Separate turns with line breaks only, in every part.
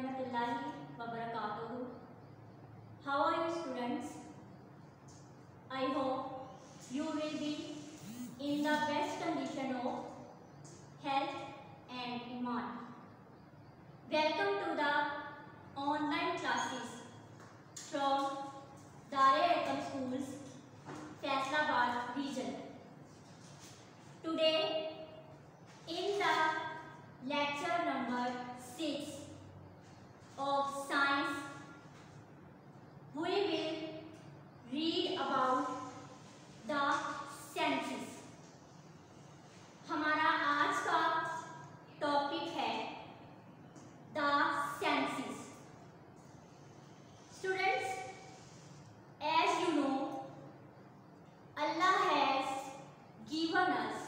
warahmatullahi wabarakatuh. How are you students? I hope you will be in the best condition of health and iman. Welcome to the online classes from Dar-e-Arqam Schools, Faisalabad region. Today, in the lecture number 6 of science, we will read about the senses. हमारा आज का topic है the senses. Students, as you know, Allah has given us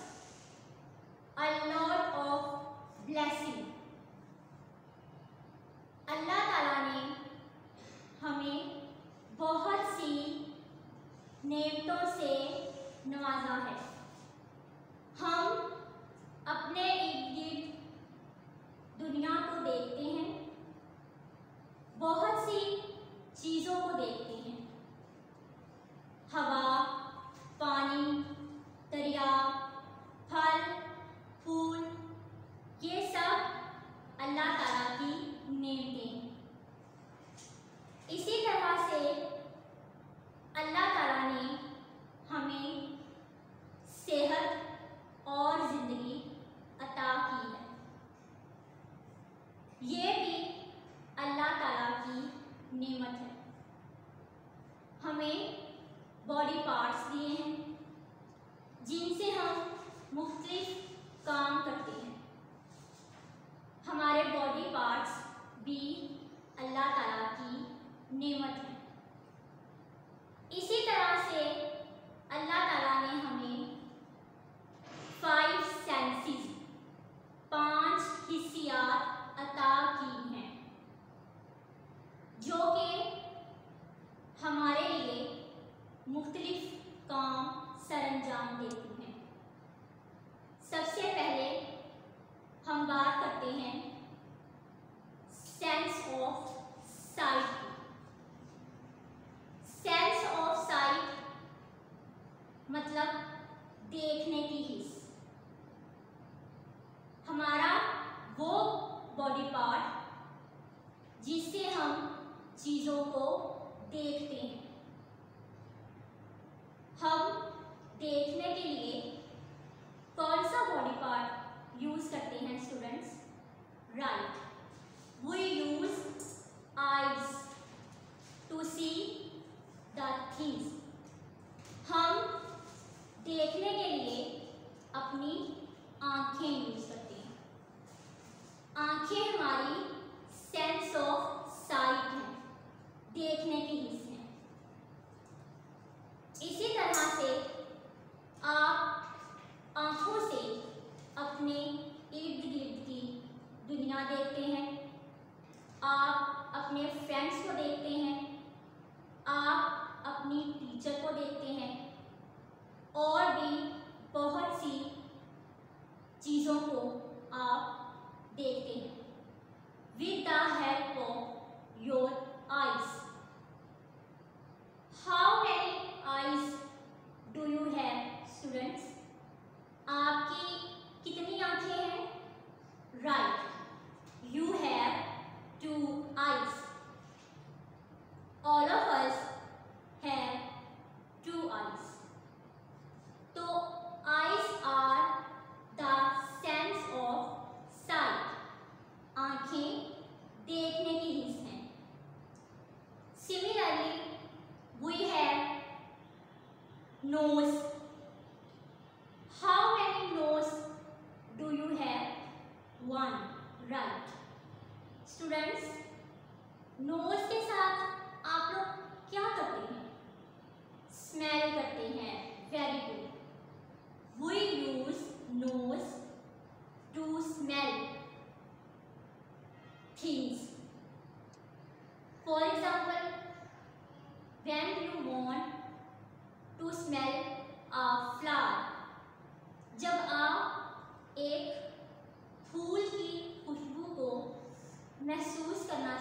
a lot of blessing. अल्लाह ताला ने हमें बहुत सी नेमतों से नवाजा है. हम अपने इर्द गिर्द दुनिया को देखते हैं, बहुत सी चीज़ों को देखते हैं. हवा, पानी, दरिया, फल, फूल, ये सब अल्लाह ताला की नेमतें हैं. इसी तरह से अल्लाह ताला ने हमें सेहत और ज़िंदगी अता की है. ये भी अल्लाह ताला की नेमत है. हमें बॉडी पार्ट्स दिए हैं जिनसे हम मुख्तलिफ काम करते हैं. हमारे बॉडी पार्ट्स भी अल्लाह ताला की नेमत है. इसी तरह से अल्लाह ताला ने हमें 5 सेंसेस, 5 हिस्सियात अता की हैं, जो कि हमारे लिए मुख्तलिफ काम सरअंजाम देती हैं. सबसे पहले हम बात करते हैं सेंस ऑफ साइट की. सेंस ऑफ साइट मतलब देखने की हिस्स. हमारा वो बॉडी पार्ट जिससे हम चीज़ों को देखते हैं. हम देखने के लिए कौन सा बॉडी पार्ट यूज करते हैं students? Right, we use eyes to see the things. हम देखने के लिए अपनी आंखें यूज करते हैं. आंखें हमारी सेंस ऑफ साइट है, देखने की हिस्से हैं. इसी तरह से आप आंखों से अपने इर्द गिर्द की दुनिया देखते हैं, आप अपने फ्रेंड्स को देखते हैं, आप अपनी टीचर को देखते हैं, और भी बहुत सी चीज़ों को आप देखते हैं with the help of your eyes. How many eyes do you have, students? आपकी कितनी आंखें हैं? Right, you have 2 eyes. All of us have 2 eyes. तो eyes are the sense of sight. आंखें देखने की हिस्स हैं. Similarly, we have nose. How many nose do you have? 1. Right. Students, nose के साथ आप लोग क्या करते हैं? स्मेल करते हैं. Very good. We use nose to smell things. For example, when you want to smell a flower, जब आप एक फूल की खुशबू को महसूस करना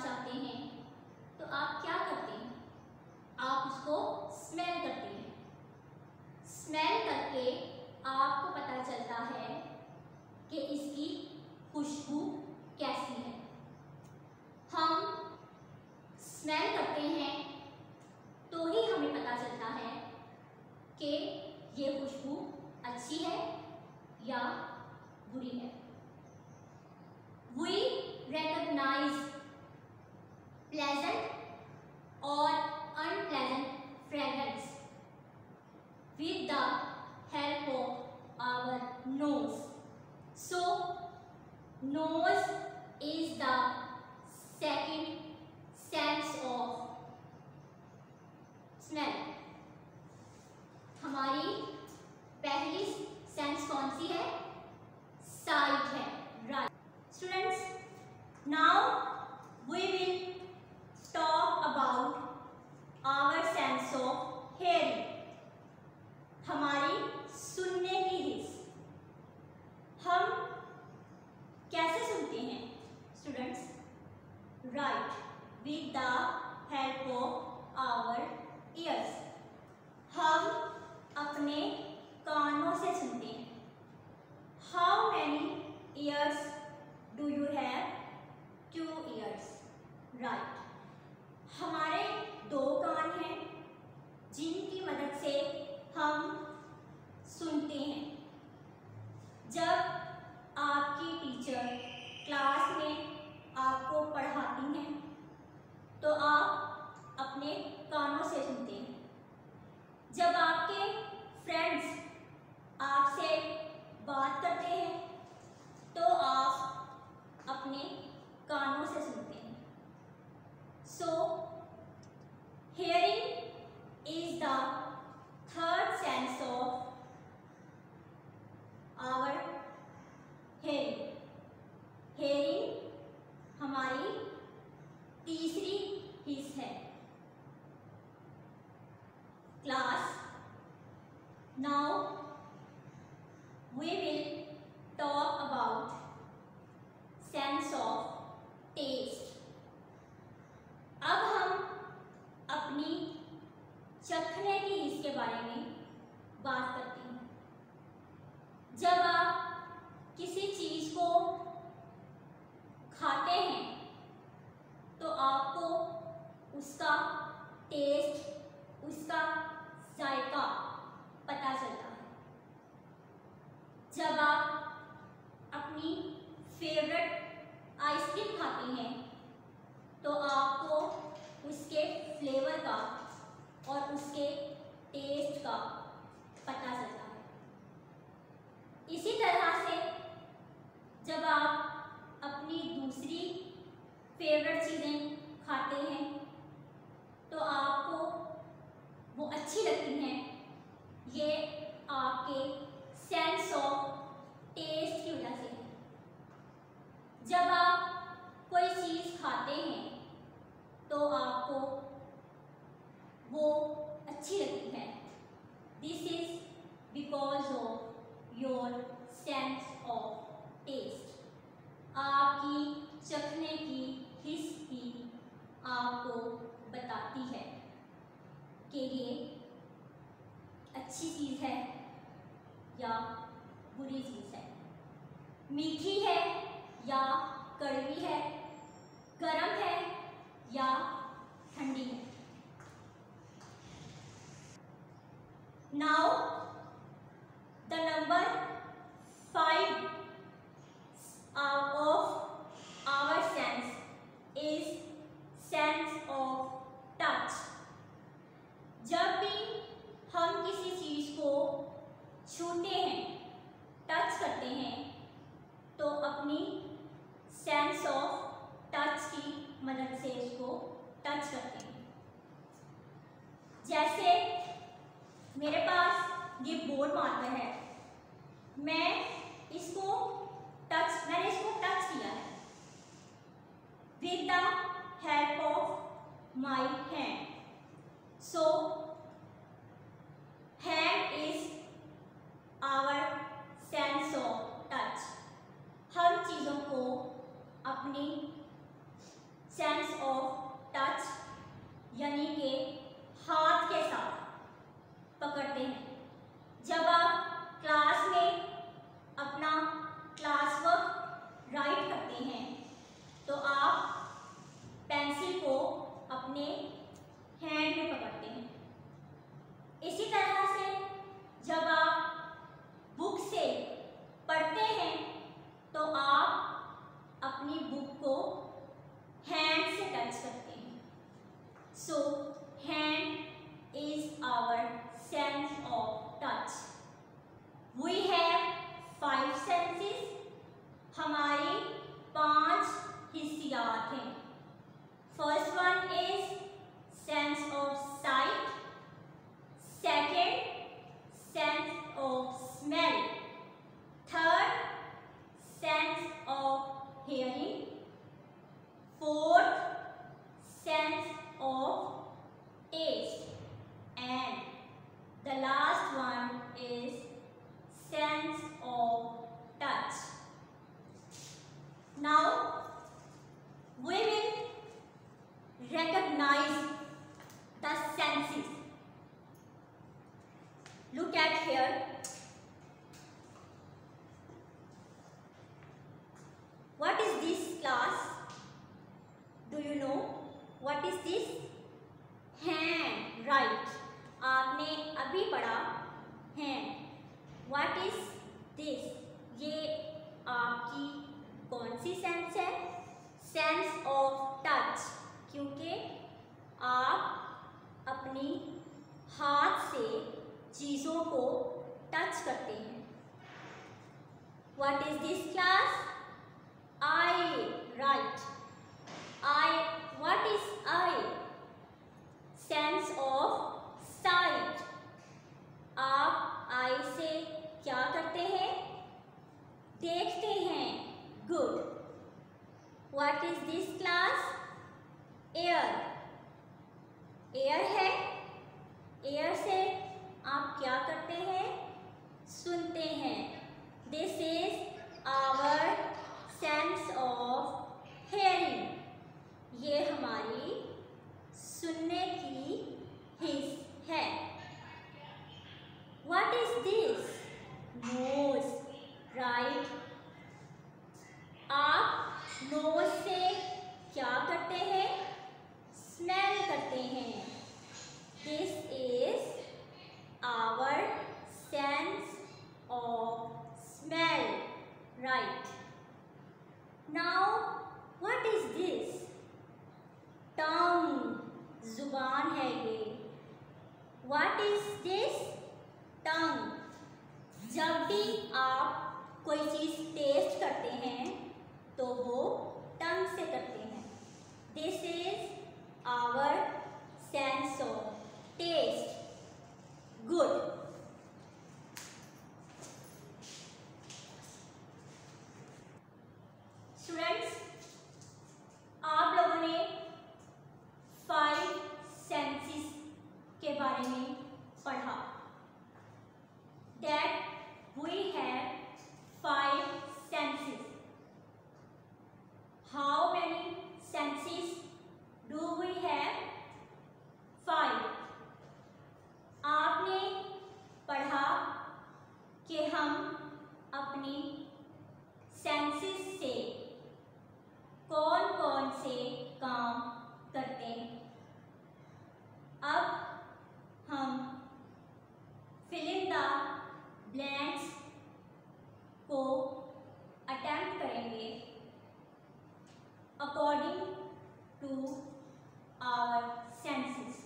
स्मेल करते हैं तो ही हमें पता चलता है कि ये खुशबू अच्छी है या बुरी है। We recognize pleasant or unpleasant fragrance with the help of our nose. So, nose is the second sense of smell. हमारी पहली सेंस कौन सी है? साइट है, right. Students, now we will talk about our sense of hearing. हमारी सुनने की हिस्स। हम कैसे सुनते हैं students? Right, with the help of our ears. हम अपने कानों से सुनते हैं। How many ears do you have? 2 ears. Right. हमारे 2 कान हैं जिनकी मदद से हम सुनते हैं। जब आपकी टीचर क्लास में आपको पढ़ाती हैं तो आप अपने कानों से सुनते हैं। जब आपके फ्रेंड्स आपसे बात करते हैं तो आप अपने कानों से सुनते हैं। So hearing is the third sense of our hearing. Hearing हमारी तीसरी हिस्स है। Class, now we will talk about sense of taste. अब हम अपनी चखने की हिस्स के बारे में बात करते हैं। जब आप किसी चीज को खाते हैं तो आपको उसका टेस्ट, उसका जायका पता चलता है। जब आप अपनी फेवरेट आइसक्रीम खाते हैं तो आपको उसके फ्लेवर का और उसके टेस्ट का पता चलता है। इसी तरह से जब आप अपनी दूसरी फेवरेट चीज़ें खाते हैं तो आपको वो अच्छी लगती हैं। ये आपके सेंस ऑफ टेस्ट की वजह से है। जब आप कोई चीज़ खाते हैं तो आपको वो अच्छी लगती है। This is because of your sense of taste. आपकी चखने की हिस्स ही आपको बताती है कि ये अच्छी चीज़ है या बुरी चीज़ है, मीठी है या कड़वी है, गर्म है या ठंडी है। Now the number 5 of our sense is sense of touch. जब भी हम किसी चीज को छूते हैं, टच करते हैं, तो अपनी सेंस ऑफ टच की मदद से इसको टच करते हैं। जैसे मेरे पास ये बोर्ड मार्कर है, मैंने इसको टच किया है with the help of my hand. So hand is our sense of touch. हर चीज़ों को अपनी सेंस ऑफ टच यानी कि हाथ के साथ पकड़ते हैं। जब आप क्लास में अपना क्लास वर्क राइट करते हैं तो आप पेंसिल को अपने Now we will recognize the senses. Look at here. What is this, class? Do you know what is this? Hand. Right. आपने अभी पढ़ा hand. What is this? ये आपकी कौन सी सेंस है? सेंस ऑफ टच, क्योंकि आप अपनी हाथ से चीज़ों को टच करते हैं. What is this, class? Eye. Right. Eye. What is eye? Sense of sight. आप आई से क्या करते हैं? देखते हैं. Good. What is this, class? Ear. Ear है. Ear से आप क्या करते हैं? सुनते हैं. This is our sense of hearing. ये हमारी सुनने की हिस्स है. What is this? Nose. Right. आप नोज से क्या करते हैं? स्मेल करते हैं. This is our sense of smell. Right. Now what is this? Tongue. जुबान है ये. What is this? Tongue. जब भी आप कोई चीज़ टेस्ट करते हैं तो वो टंग से करते हैं. This is our sense of taste. Good. Students, आप लोगों ने 5 senses के बारे में पढ़ा. That we have 5 senses. How many senses do we have? 5. आपने पढ़ा कि हम अपनी सेंसेस से कौन कौन से काम करते हैं. अब हम fill in the blanks को अटेम्प्ट करेंगे according to our senses.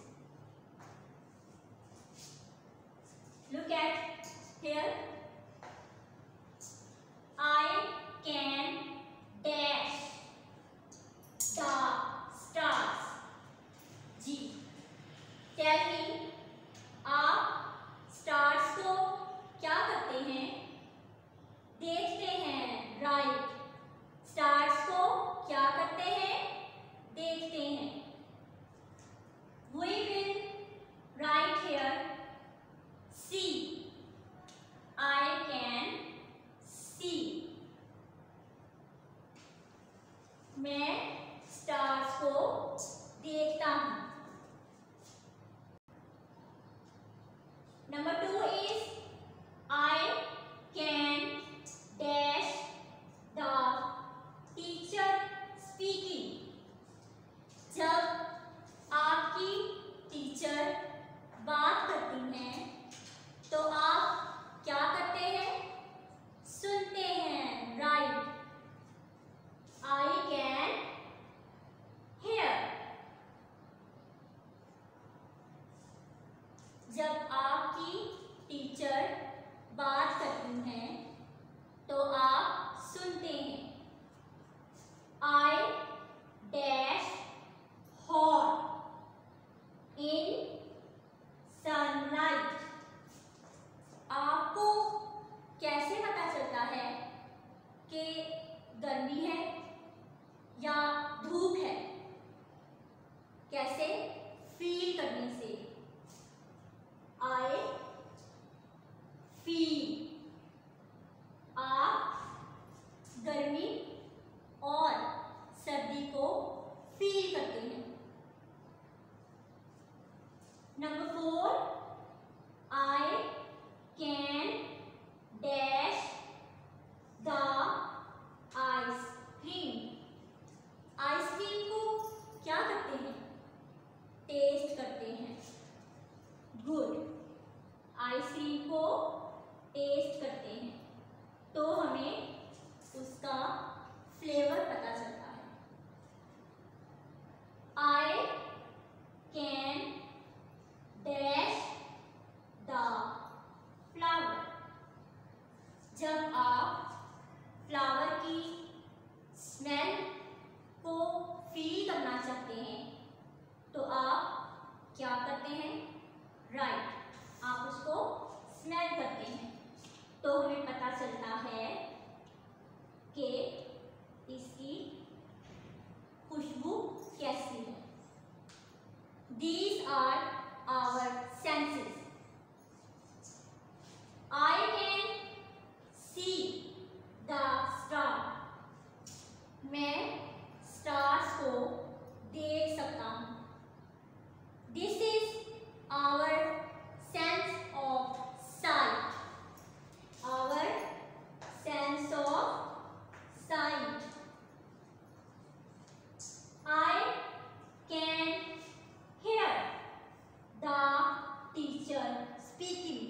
Look at here. I can dash the stars. G. Tell me, आप स्टार्स को क्या करते हैं? देखते हैं. राइट. स्टार्स को क्या करते हैं? देखते हैं. We will write here see. I can see. मैं स्टार्स को देखता हूँ. Number 2 is I can dash the teacher speaking. जब आपकी टीचर बात करती हैं तो आप क्या करते हैं? सुनते हैं. राइट. I can hear. जब आपकी टीचर बात करती हैं तो आप सुनते हैं. I dash hot in sunlight. आपको कैसे पता चलता है कि गर्मी है या धूप है? कैसे? फील करने से. I feel. आप गर्मी करना चाहते हैं तो आप क्या करते हैं? राइट, आप उसको स्मेल करते हैं। तो हमें पता चलता है कि इसकी खुशबू कैसी है। These are our senses. I can see the star. मैं stars को देख सकता हूँ। This is our sense of sight. Our sense of sight. I can hear the teacher speaking.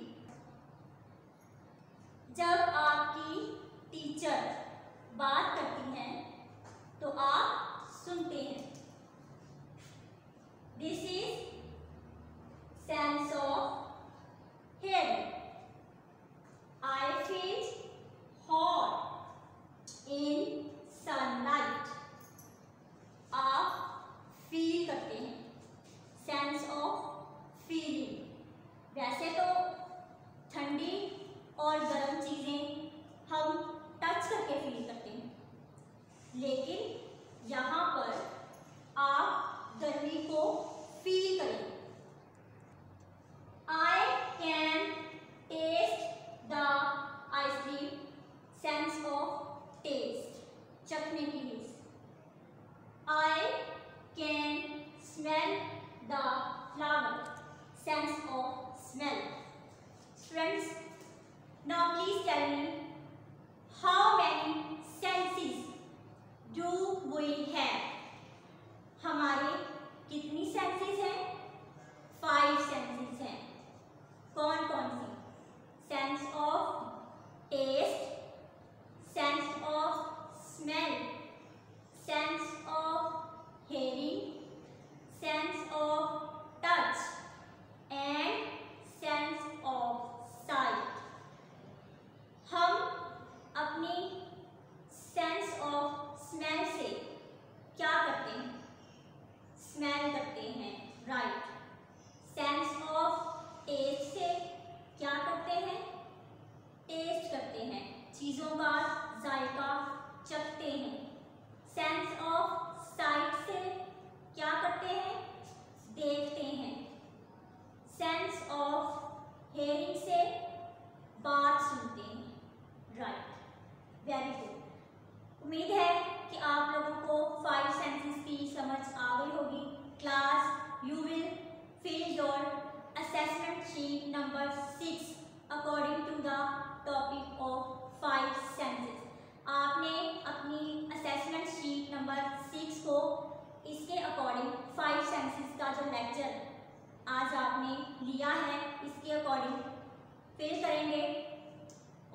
जब आपकी टीचर बात करती हैं तो आप सुनते हैं। This is sense of hearing. I feel hot in sunlight. आप फील करते हैं। Sense of feeling. वैसे तो ठंडी और गर्म चीजें हम टच करके फील करते हैं, लेकिन यहाँ पर आप गर्मी को फील करें। I can taste the ice cream. Sense of taste, चखने की use. I can smell the flower. Sense of smell. Friends, now please tell me, how many senses do we have? हमारे कितनी सेंसेस हैं? 5 senses हैं। कौन कौन सी? Sense of taste, sense of smell, sense of hearing, sense of touch and sense of sight. हम अपनी sense of smell से क्या करते हैं? स्मेल करते हैं, राइट। सेंस ऑफ टेस्ट से क्या करते हैं? टेस्ट करते हैं, चीज़ों का जायका चखते हैं। सेंस ऑफ साइट से क्या करते हैं? देखते हैं। सेंस ऑफ हेयरिंग से बात सुनते हैं, राइट। Very good. उम्मीद है कि आप लोगों को 5 सेंसेस की समझ आ गई होगी। Class, you will fill your assessment sheet number 6 according to the topic of 5 senses. आपने अपनी assessment sheet number 6 को इसके अकॉर्डिंग 5 सेंसेस का जो लेक्चर आज आपने लिया है इसके अकॉर्डिंग फिल करेंगे।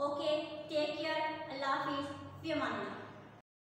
ओके, टेक केयर, अल्लाह हाफिज़, फ़ी अमान अल्लाह।